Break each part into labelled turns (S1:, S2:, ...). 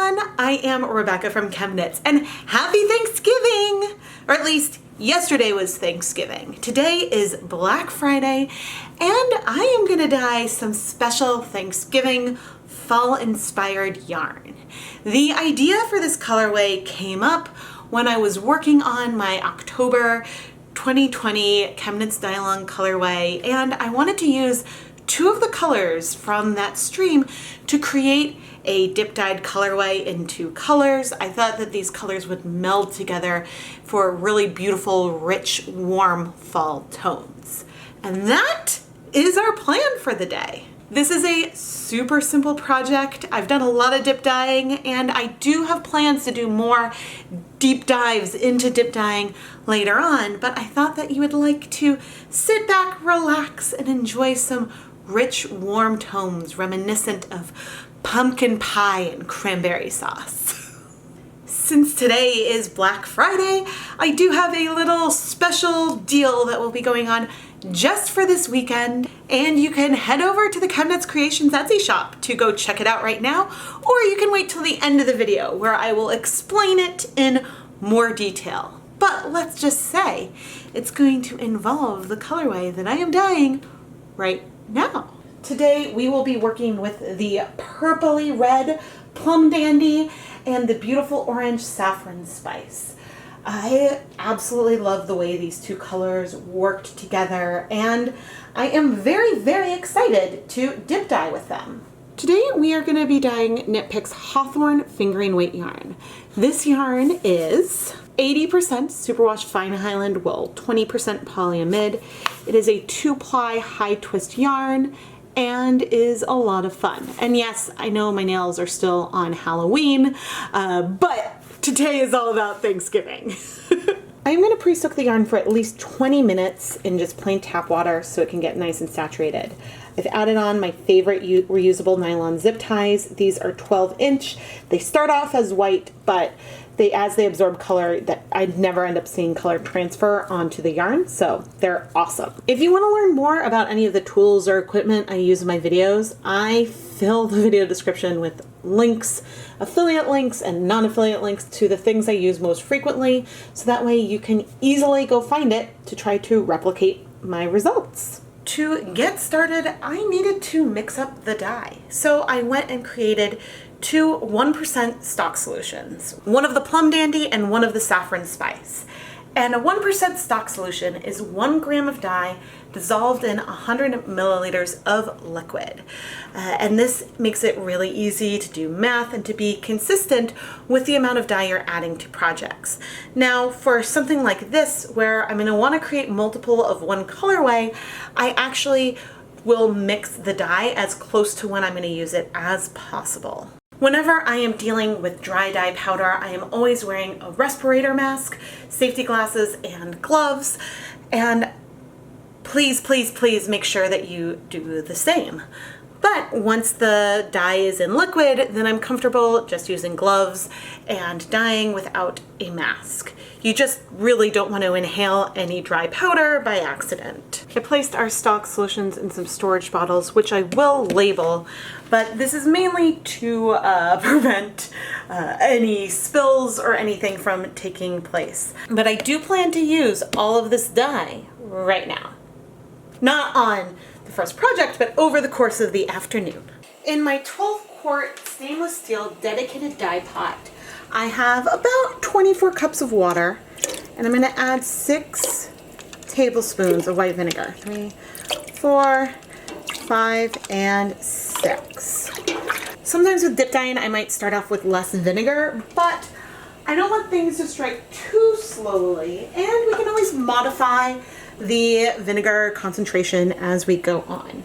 S1: everyone, I am Rebecca from ChemKnits, and happy Thanksgiving! Or at least yesterday was Thanksgiving. Today is Black Friday, and I am gonna dye some special Thanksgiving fall-inspired yarn. The idea for this colorway came up when I was working on my October 2020 ChemKnits Dye-Along colorway, and I wanted to use two of the colors from that stream to create a dip dyed colorway in two colors. I thought that these colors would meld together for really beautiful, rich, warm fall tones. And that is our plan for the day. This is a super simple project. I've done a lot of dip dyeing, and I do have plans to do more deep dives into dip dyeing later on, but I thought that you would like to sit back, relax, and enjoy some rich, warm tones reminiscent of pumpkin pie and cranberry sauce. Since today is Black Friday, I do have a little special deal that will be going on just for this weekend, and you can head over to the ChemKnits Creations Etsy shop to go check it out right now, or you can wait till the end of the video where I will explain it in more detail. But let's just say it's going to involve the colorway that I am dyeing right now. Today we will be working with the purpley red Plum Dandy and the beautiful orange Saffron spice. I absolutely love the way these two colors worked together, and I am very, very excited to dip dye with them. Today we are going to be dyeing Knit Picks Hawthorne Fingering Weight yarn. This yarn is 80% superwash fine Highland wool, 20% polyamide. It is a 2-ply high twist yarn and is a lot of fun. And yes, I know my nails are still on Halloween, but today is all about Thanksgiving. I'm gonna pre-soak the yarn for at least 20 minutes in just plain tap water so it can get nice and saturated. I've added on my favorite reusable nylon zip ties. These are 12-inch. They start off as white, but as they absorb color, that I'd never end up seeing color transfer onto the yarn, so they're awesome. If you want to learn more about any of the tools or equipment I use in my videos, I fill the video description with links, affiliate links and non-affiliate links to the things I use most frequently, so that way you can easily go find it to try to replicate my results. To get started, I needed to mix up the dye, so I went and created two 1% stock solutions, one of the Plum Dandy and one of the Saffron spice. And a 1% stock solution is 1 gram of dye dissolved in 100 milliliters of liquid. And this makes it really easy to do math and to be consistent with the amount of dye you're adding to projects. Now, for something like this, where I'm going to want to create multiple of one colorway, I actually will mix the dye as close to when I'm going to use it as possible. Whenever I am dealing with dry dye powder, I am always wearing a respirator mask, safety glasses, and gloves. And please, please, please make sure that you do the same. But once the dye is in liquid, then I'm comfortable just using gloves and dyeing without a mask. You just really don't want to inhale any dry powder by accident. I placed our stock solutions in some storage bottles, which I will label, but this is mainly to prevent any spills or anything from taking place. But I do plan to use all of this dye right now. Not on the first project, but over the course of the afternoon. In my 12-quart stainless steel dedicated dye pot, I have about 24 cups of water, and I'm going to add 6 tablespoons of white vinegar. 3, 4, 5, and 6. Sometimes with dip dyeing, I might start off with less vinegar, but I don't want things to strike too slowly, and we can always modify the vinegar concentration as we go on.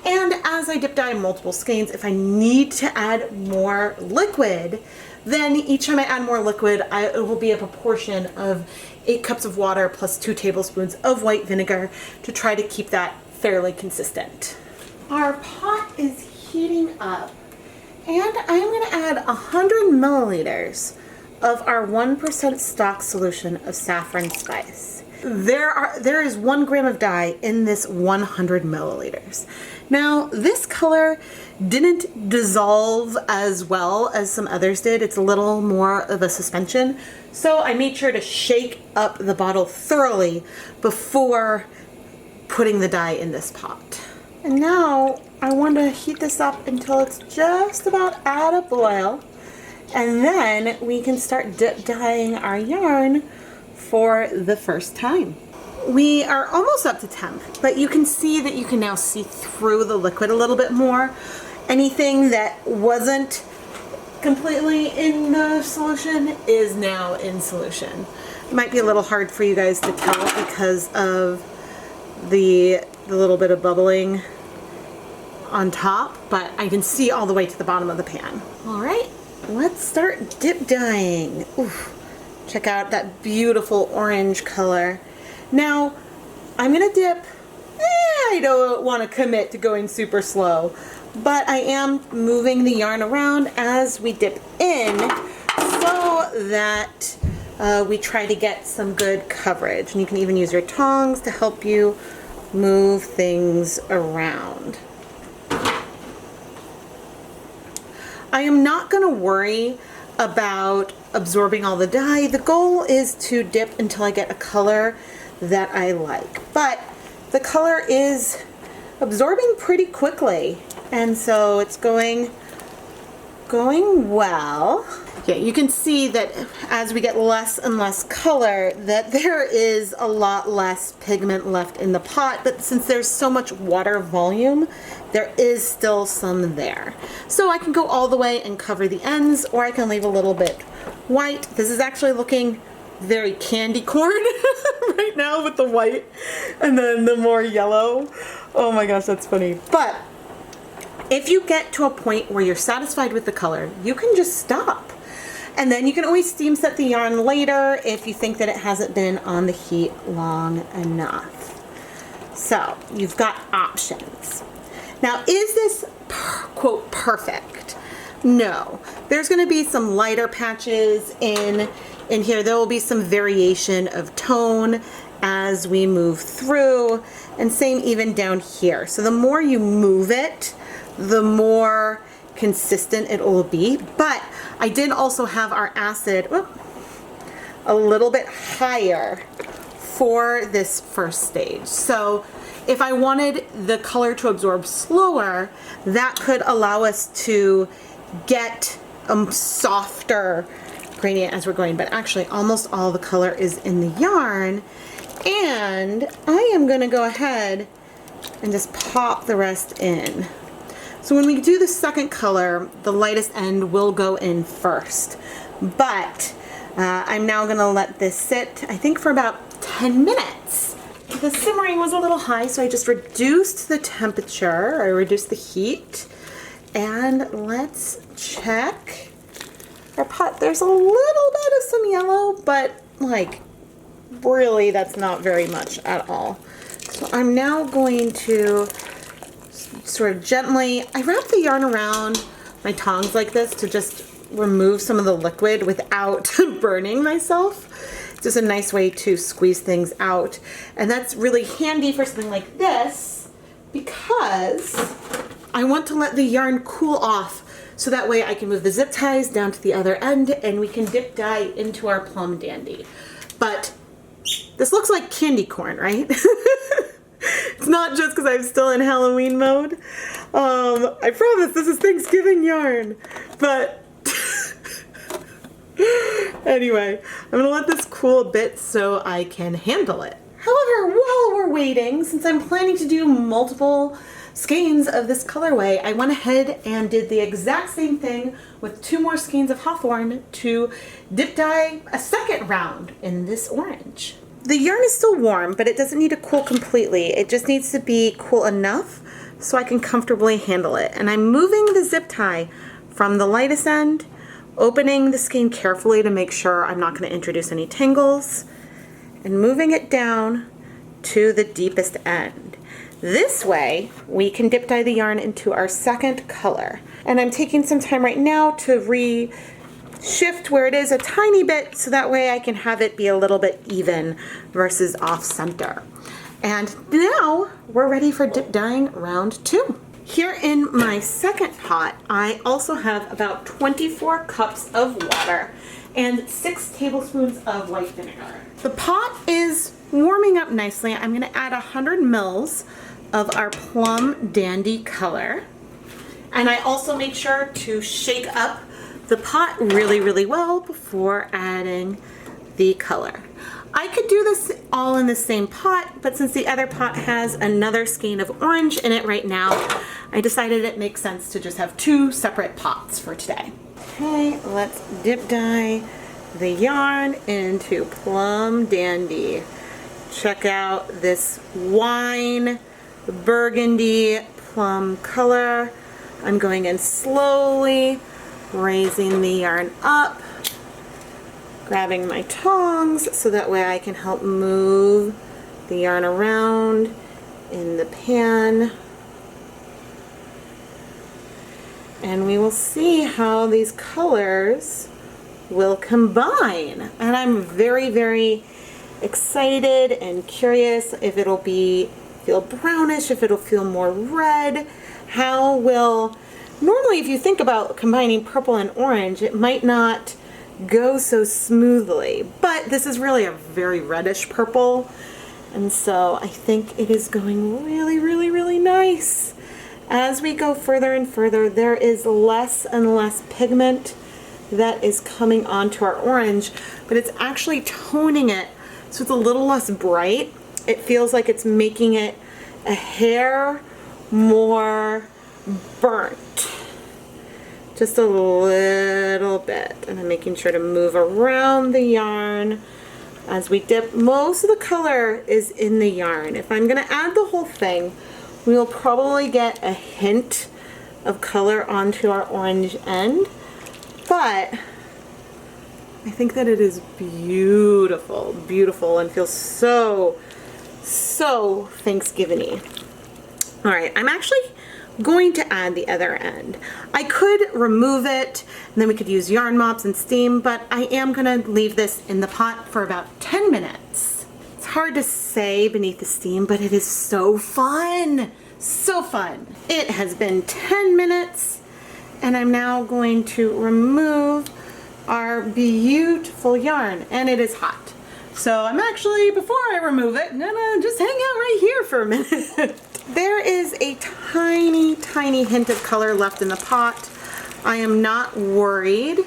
S1: And as I dip dye multiple skeins, if I need to add more liquid, then each time I add more liquid, it will be a proportion of 8 cups of water plus 2 tablespoons of white vinegar to try to keep that fairly consistent. Our pot is heating up, and I'm going to add 100 milliliters of our 1% stock solution of saffron spice. There is 1 gram of dye in this 100 milliliters. Now, this color didn't dissolve as well as some others did. It's a little more of a suspension. So I made sure to shake up the bottle thoroughly before putting the dye in this pot. And now I want to heat this up until it's just about at a boil. And then we can start dip dyeing our yarn for the first time. We are almost up to temp, but you can see that you can now see through the liquid a little bit more. Anything that wasn't completely in the solution is now in solution. It might be a little hard for you guys to tell because of the little bit of bubbling on top, but I can see all the way to the bottom of the pan. All right, let's start dip dyeing. Oof. Check out that beautiful orange color. Now, I'm gonna dip, I don't want to commit to going super slow, but I am moving the yarn around as we dip in so that we try to get some good coverage. And you can even use your tongs to help you move things around. I am not going to worry about absorbing all the dye. The goal is to dip until I get a color that I like. But the color is absorbing pretty quickly, and so it's going well. Yeah, you can see that as we get less and less color, that there is a lot less pigment left in the pot, but since there's so much water volume, there is still some there. So I can go all the way and cover the ends, or I can leave a little bit white. This is actually looking very candy corn right now with the white and then the more yellow. Oh my gosh, that's funny. But if you get to a point where you're satisfied with the color, you can just stop. And then you can always steam set the yarn later if you think that it hasn't been on the heat long enough. So you've got options. Now, is this quote perfect? No. There's going to be some lighter patches in here. There will be some variation of tone as we move through, and same even down here. So the more you move it, the more consistent it will be. But I did also have our acid a little bit higher for this first stage. So if I wanted the color to absorb slower, that could allow us to get a softer gradient as we're going. But actually almost all the color is in the yarn, and I am going to go ahead and just pop the rest in. So when we do the second color, the lightest end will go in first. But I'm now going to let this sit, I think, for about 10 minutes. The simmering was a little high, so I just reduced the temperature, I reduced the heat. And let's check our pot. There's a little bit of some yellow, but like really that's not very much at all. So I'm now going to sort of gently, I wrap the yarn around my tongs like this to just remove some of the liquid without burning myself. It's just a nice way to squeeze things out. And that's really handy for something like this because I want to let the yarn cool off so that way I can move the zip ties down to the other end and we can dip dye into our Plum Dandy. But this looks like candy corn, right? It's not just because I'm still in Halloween mode. I promise this is Thanksgiving yarn. But anyway, I'm gonna let this cool a bit so I can handle it. However, while we're waiting, since I'm planning to do multiple skeins of this colorway, I went ahead and did the exact same thing with 2 more skeins of Hawthorn to dip dye a second round in this orange. The yarn is still warm, but it doesn't need to cool completely. It just needs to be cool enough so I can comfortably handle it. And I'm moving the zip tie from the lightest end, opening the skein carefully to make sure I'm not going to introduce any tangles, and moving it down to the deepest end. This way, we can dip dye the yarn into our second color. And I'm taking some time right now to shift where it is a tiny bit so that way I can have it be a little bit even versus off center. And now we're ready for dip dyeing round 2. Here in my second pot, I also have about 24 cups of water and 6 tablespoons of white vinegar. The pot is warming up nicely. I'm gonna add 100 mils of our Plum Dandy color. And I also made sure to shake up the pot really, really well before adding the color. I could do this all in the same pot, but since the other pot has another skein of orange in it right now, I decided it makes sense to just have 2 separate pots for today. Okay, let's dip dye the yarn into Plum Dandy. Check out this wine burgundy plum color. I'm going in slowly, raising the yarn up, grabbing my tongs so that way I can help move the yarn around in the pan. And we will see how these colors will combine. And I'm very, very excited and curious if it'll feel brownish, if it'll feel more red. How will, normally if you think about combining purple and orange, it might not go so smoothly, but this is really a very reddish purple, and so I think it is going really, really, really nice. As we go further and further, there is less and less pigment that is coming onto our orange, but it's actually toning it so it's a little less bright. It feels like it's making it a hair more burnt. Just a little bit. And I'm making sure to move around the yarn as we dip. Most of the color is in the yarn. If I'm gonna add the whole thing, we will probably get a hint of color onto our orange end, but I think that it is beautiful, beautiful, and feels so, so Thanksgiving-y. All right, I'm actually going to add the other end. I could remove it and then we could use yarn mops and steam, but I am gonna leave this in the pot for about 10 minutes. It's hard to say beneath the steam, but it is so fun, so fun. It has been 10 minutes and I'm now going to remove our beautiful yarn, and it is hot. So I'm actually, before I remove it, gonna just hang out right here for a minute. There is a tiny, tiny hint of color left in the pot. I am not worried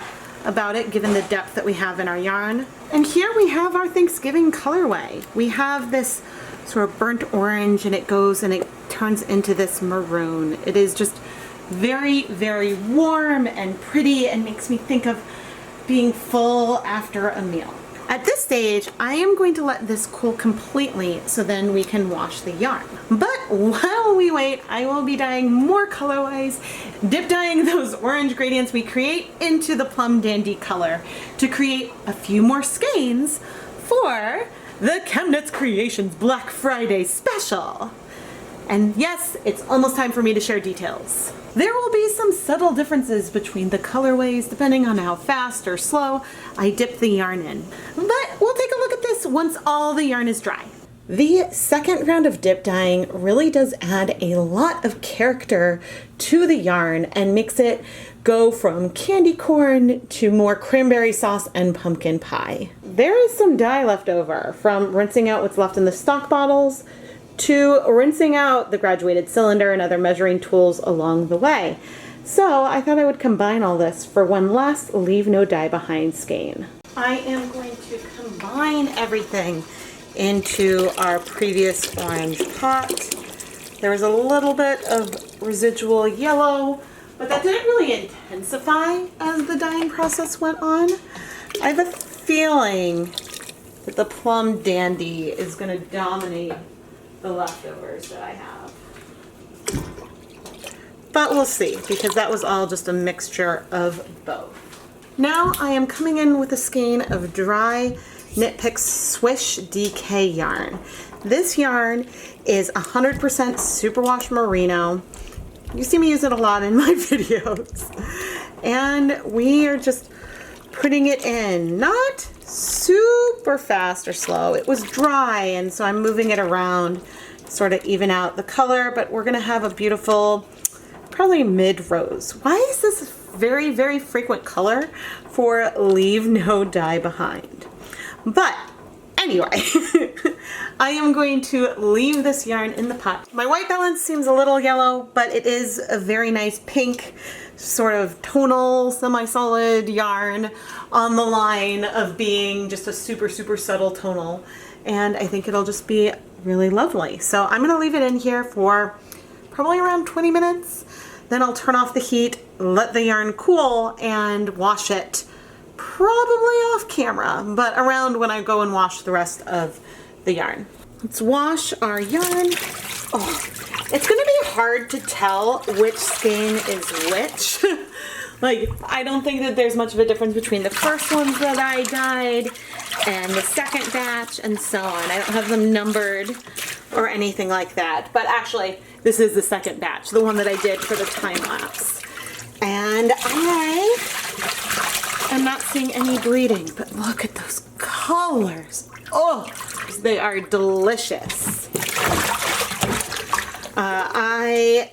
S1: about it given the depth that we have in our yarn. And here we have our Thanksgiving colorway. We have this sort of burnt orange and it goes and it turns into this maroon. It is just very, very warm and pretty and makes me think of being full after a meal. At this stage, I am going to let this cool completely so then we can wash the yarn. But while we wait, I will be dyeing more colorways, dip dyeing those orange gradients we create into the Plum Dandy color to create a few more skeins for the ChemKnits Creations Black Friday special. And yes, it's almost time for me to share details. There will be some subtle differences between the colorways depending on how fast or slow I dip the yarn in. But we'll take a look at this once all the yarn is dry. The second round of dip dyeing really does add a lot of character to the yarn and makes it go from candy corn to more cranberry sauce and pumpkin pie. There is some dye left over from rinsing out what's left in the stock bottles to rinsing out the graduated cylinder and other measuring tools along the way. So I thought I would combine all this for one last leave no dye behind skein. I am going to combine everything into our previous orange pot. There was a little bit of residual yellow, but that didn't really intensify as the dyeing process went on. I have a feeling that the Plum Dandy is going to dominate the leftovers that I have. But we'll see, because that was all just a mixture of both. Now I am coming in with a skein of dry Knit Picks Swish DK yarn. This yarn is 100% superwash merino. You see me use it a lot in my videos. And we are just putting it in, not super fast or slow. It was dry, and so I'm moving it around, sort of even out the color, but we're gonna have a beautiful, probably mid-rose. Why is this very, very frequent color for leave no dye behind? But anyway, I am going to leave this yarn in the pot. My white balance seems a little yellow, but it is a very nice pink, sort of tonal, semi-solid yarn on the line of being just a super, super subtle tonal. And I think it'll just be really lovely. So I'm gonna leave it in here for probably around 20 minutes. Then I'll turn off the heat, let the yarn cool, and wash it, probably off camera, but around when I go and wash the rest of the yarn. Let's wash our yarn. Oh, it's gonna be hard to tell which skein is which. Like, I don't think that there's much of a difference between the first ones that I dyed and the second batch and so on. I don't have them numbered or anything like that. But actually, this is the second batch, the one that I did for the time lapse. And I am not seeing any bleeding, but look at those colors. Oh, they are delicious. I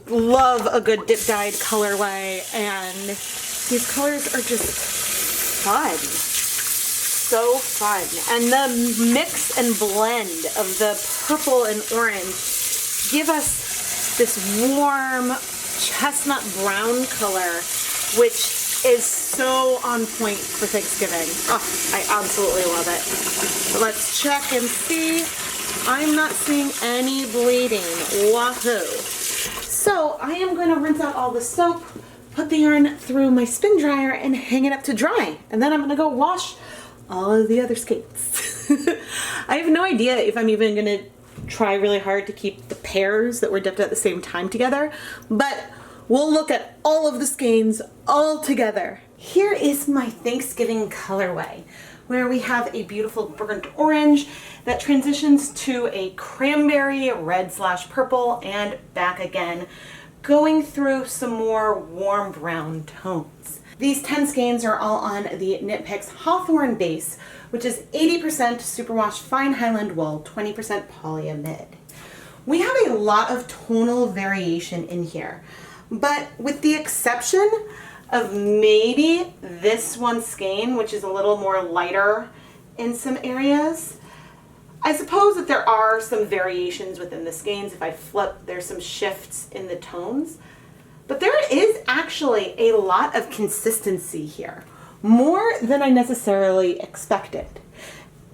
S1: love a good dip dyed colorway, and these colors are just fun. So fun. And the mix and blend of the purple and orange give us this warm chestnut brown color, which is so on point for Thanksgiving. Oh, I absolutely love it. So let's check and see. I'm not seeing any bleeding. Wahoo. So I am going to rinse out all the soap, put the yarn through my spin dryer, and hang it up to dry. And then I'm going to go wash all of the other skeins. I have no idea if I'm even going to try really hard to keep the pairs that were dipped at the same time together, but we'll look at all of the skeins all together. Here is my Thanksgiving colorway, where we have a beautiful burnt orange that transitions to a cranberry, red/purple, and back again, going through some more warm brown tones. These 10 skeins are all on the Knit Picks Hawthorne base, which is 80% superwash fine Highland wool, 20% polyamide. We have a lot of tonal variation in here, but with the exception of maybe this one skein, which is a little more lighter in some areas, I suppose that there are some variations within the skeins. If I flip, there's some shifts in the tones, but there is actually a lot of consistency here, more than I necessarily expected.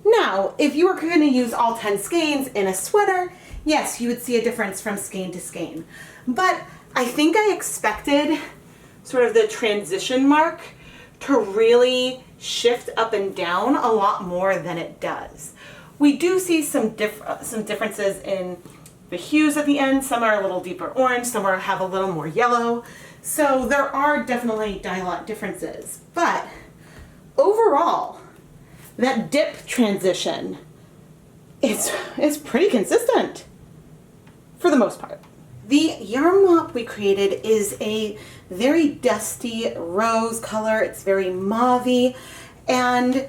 S1: Now, if you were going to use all 10 skeins in a sweater, yes, you would see a difference from skein to skein, but I think I expected sort of the transition mark to really shift up and down a lot more than it does. We do see some differences in the hues at the end. Some are a little deeper orange, some have a little more yellow. So there are definitely dye lot differences, but overall, that dip transition is pretty consistent for the most part. The yarn mop we created is a very dusty rose color. It's very mauve-y, and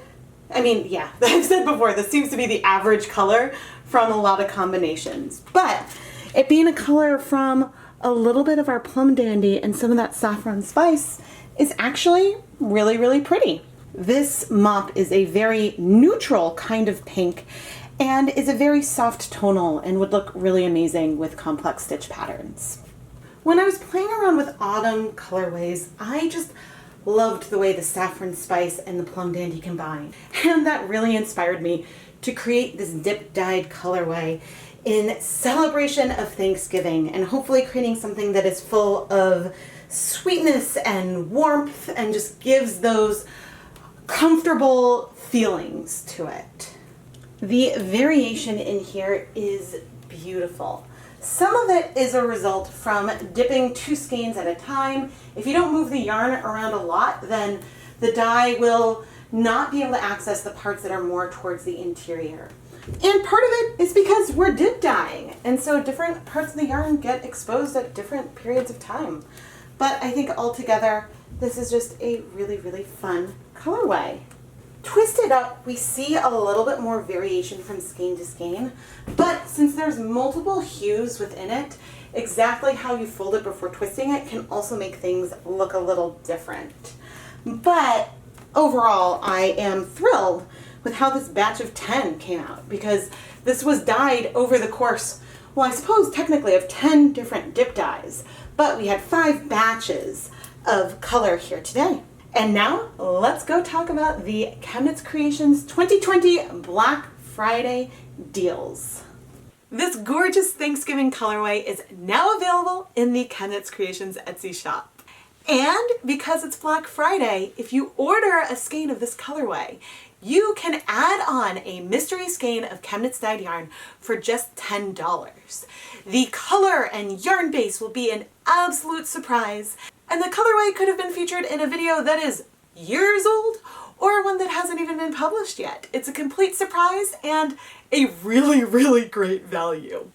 S1: I mean, yeah, I've said before, this seems to be the average color from a lot of combinations, but it being a color from a little bit of our Plum Dandy and some of that Saffron spice is actually really, really pretty. This mop is a very neutral kind of pink and is a very soft tonal and would look really amazing with complex stitch patterns. When I was playing around with autumn colorways, I just loved the way the Saffron spice and the Plum Dandy combine, and that really inspired me to create this dip dyed colorway in celebration of Thanksgiving, and hopefully creating something that is full of sweetness and warmth and just gives those comfortable feelings to it. The variation in here is beautiful. Some of it is a result from dipping 2 skeins at a time. If you don't move the yarn around a lot, then the dye will not be able to access the parts that are more towards the interior. And part of it is because we're dip dyeing, and so different parts of the yarn get exposed at different periods of time. But I think altogether, this is just a really, really fun colorway. Twisted up, we see a little bit more variation from skein to skein, but since there's multiple hues within it, exactly how you fold it before twisting it can also make things look a little different. But overall, I am thrilled with how this batch of 10 came out, because this was dyed over the course, well, I suppose technically of 10 different dip dyes, but we had 5 batches of color here today. And now let's go talk about the ChemKnits Creations 2020 Black Friday deals. This gorgeous Thanksgiving colorway is now available in the ChemKnits Creations Etsy shop. And because it's Black Friday, if you order a skein of this colorway, you can add on a mystery skein of ChemKnits dyed yarn for just $10. The color and yarn base will be an absolute surprise, and the colorway could have been featured in a video that is years old or one that hasn't even been published yet. It's a complete surprise and a really, really great value.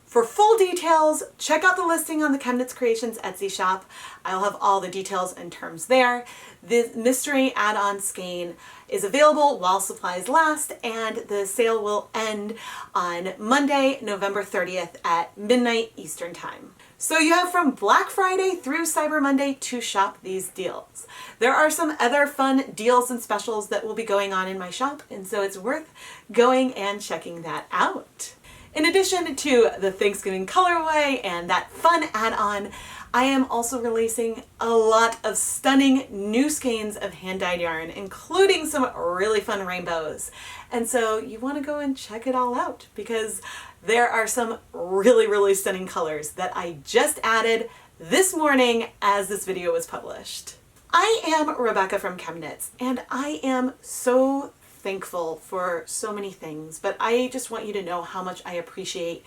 S1: For full details, check out the listing on the ChemKnits Creations Etsy shop. I'll have all the details and terms there. The mystery add-on skein is available while supplies last, and the sale will end on Monday, November 30th at midnight Eastern Time. So you have from Black Friday through Cyber Monday to shop these deals. There are some other fun deals and specials that will be going on in my shop, and so it's worth going and checking that out. In addition to the Thanksgiving colorway and that fun add-on, I am also releasing a lot of stunning new skeins of hand-dyed yarn, including some really fun rainbows. And so you want to go and check it all out, because there are some really, really stunning colors that I just added this morning as this video was published. I am Rebecca from ChemKnits, and I am so thankful for so many things, but I just want you to know how much I appreciate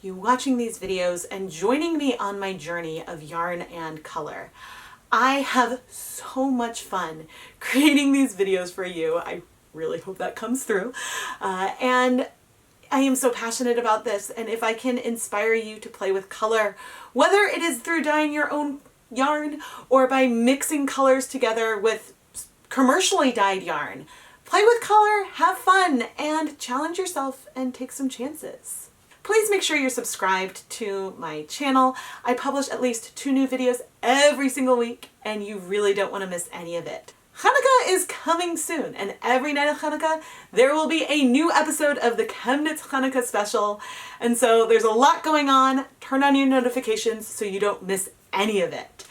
S1: you watching these videos and joining me on my journey of yarn and color. I have so much fun creating these videos for you. I really hope that comes through. And I am so passionate about this, and if I can inspire you to play with color, whether it is through dyeing your own yarn or by mixing colors together with commercially dyed yarn, play with color, have fun, and challenge yourself and take some chances. Please make sure you're subscribed to my channel. I publish at least 2 new videos every single week, and you really don't want to miss any of it. Hanukkah is coming soon, and every night of Hanukkah there will be a new episode of the ChemKnits Hanukkah special, and so there's a lot going on. Turn on your notifications so you don't miss any of it.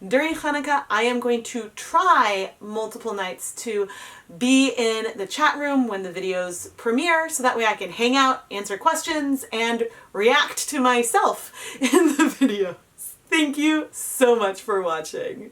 S1: During Hanukkah, I am going to try multiple nights to be in the chat room when the videos premiere, so that way I can hang out, answer questions, and react to myself in the videos. Thank you so much for watching.